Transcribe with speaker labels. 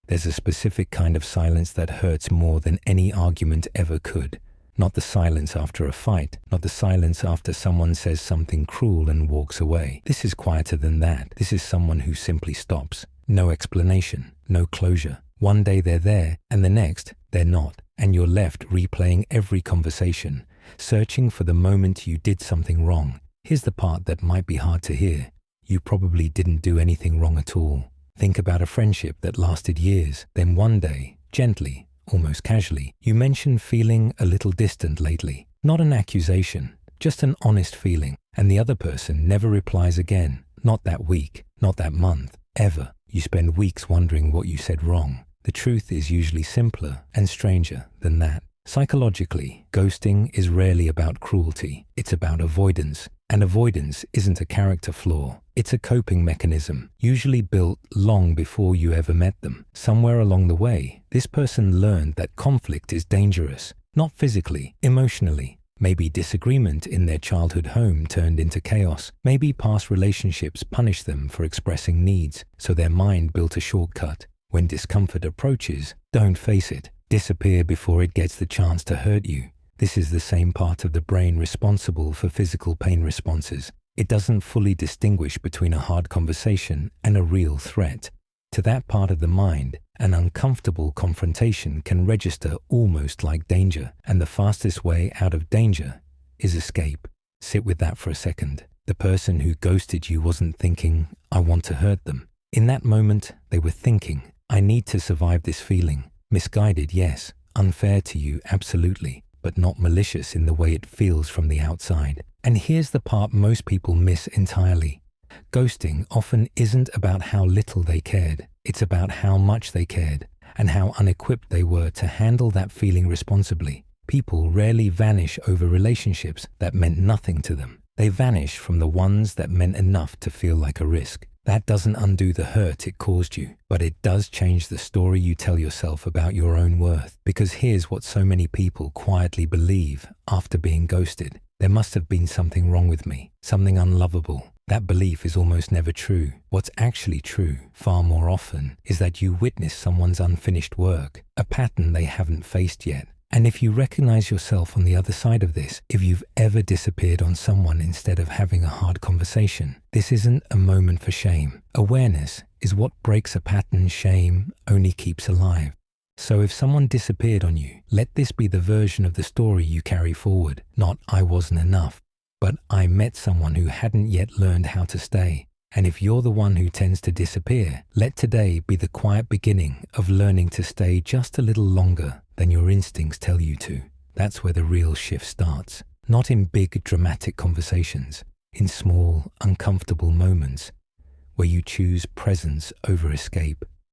Speaker 1: There's a specific kind of silence that hurts more than any argument ever could. Not the silence after a fight, not the silence after someone says something cruel and walks away. This is quieter than that. This is someone who simply stops. No explanation, no closure. One day they're there, and the next, they're not. And you're left replaying every conversation, searching for the moment you did something wrong. Here's the part that might be hard to hear. You probably didn't do anything wrong at all. Think about a friendship that lasted years. Then one day, gently, almost casually, you mention feeling a little distant lately. Not an accusation, just an honest feeling. And the other person never replies again. Not that week, not that month, ever. You spend weeks wondering what you said wrong. The truth is usually simpler and stranger than that. Psychologically, ghosting is rarely about cruelty. It's about avoidance. And avoidance isn't a character flaw. It's a coping mechanism, usually built long before you ever met them. Somewhere along the way, this person learned that conflict is dangerous. Not physically, emotionally. Maybe disagreement in their childhood home turned into chaos. Maybe past relationships punished them for expressing needs, so their mind built a shortcut. When discomfort approaches, don't face it. Disappear before it gets the chance to hurt you. This is the same part of the brain responsible for physical pain responses. It doesn't fully distinguish between a hard conversation and a real threat. To that part of the mind, an uncomfortable confrontation can register almost like danger, and the fastest way out of danger is escape. Sit with that for a second. The person who ghosted you wasn't thinking, "I want to hurt them." In that moment, they were thinking, "I need to survive this feeling." Misguided, yes. Unfair to you, absolutely. But not malicious in the way it feels from the outside. And here's the part most people miss entirely. Ghosting often isn't about how little they cared. It's about how much they cared and how unequipped they were to handle that feeling responsibly. People rarely vanish over relationships that meant nothing to them. They vanish from the ones that meant enough to feel like a risk. That doesn't undo the hurt it caused you, but it does change the story you tell yourself about your own worth. Because here's what so many people quietly believe after being ghosted. There must have been something wrong with me, something unlovable. That belief is almost never true. What's actually true, far more often, is that you witness someone's unfinished work, a pattern they haven't faced yet. And if you recognize yourself on the other side of this, if you've ever disappeared on someone instead of having a hard conversation, this isn't a moment for shame. Awareness is what breaks a pattern shame only keeps alive. So if someone disappeared on you, let this be the version of the story you carry forward. Not "I wasn't enough," but "I met someone who hadn't yet learned how to stay." And if you're the one who tends to disappear, let today be the quiet beginning of learning to stay just a little longer than your instincts tell you to. That's where the real shift starts. Not in big, dramatic conversations, in small, uncomfortable moments where you choose presence over escape.